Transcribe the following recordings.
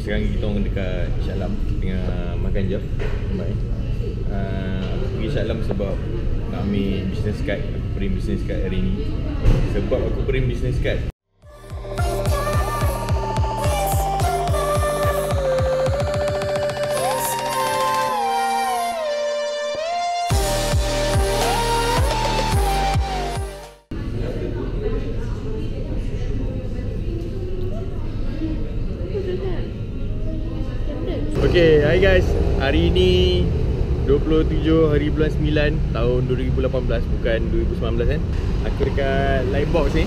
sekarang kita orang dekat Shah Alam tengah makan je. Aku pergi Shah Alam sebab nak ambil business card. Aku print business card hari ni. Sebab aku print business card, okay, hi guys. Hari ni 27 hari bulan 9 tahun 2018, bukan 2019 kan. Aku dekat Livebox ni.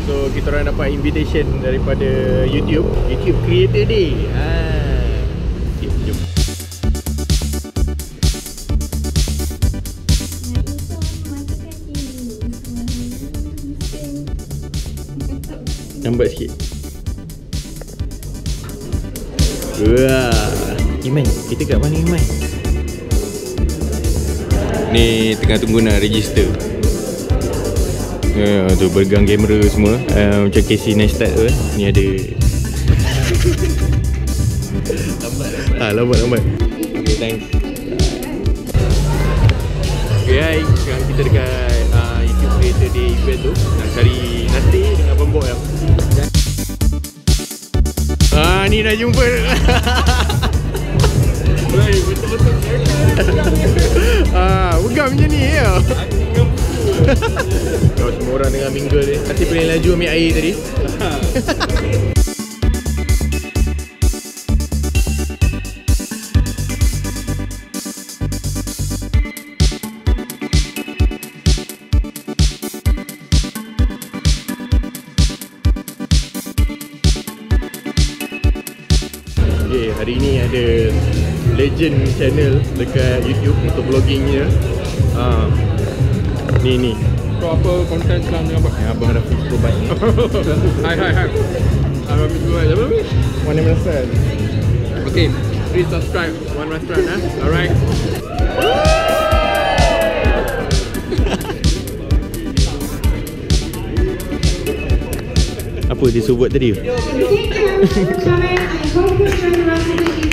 So kita orang dapat invitation daripada YouTube Creator Day. Okay, jom. Lambat sikit. Wah, Iman, kita kat mana Iman? Ni tengah tunggu nak register. Tu bergang kamera semua, macam Casey Neistat tu. Ni ada. Lambat. Okay, thanks. Okay, hi. Sekarang kita dekat YouTube Creator Day event tu. Nak cari nasi dengan bembok yang ni dah jumpa. Betul-betul. Pegang macam ni ya. Kalau semua orang dengan mingle ni. Nanti paling laju ambil air tadi. Okay, hari ni ada legend channel dekat YouTube untuk vloggingnya. Ni. Kau apa konten sekarang dengan apa? Abang Rafiq Probat ni. Hai. Abang Rafiq Probat. Apa ni? One restaurant. Okay, please subscribe One Restaurant Alright. Apa dia suruh buat tadi? Thank you for coming. I hope you enjoyed the rest of the evening.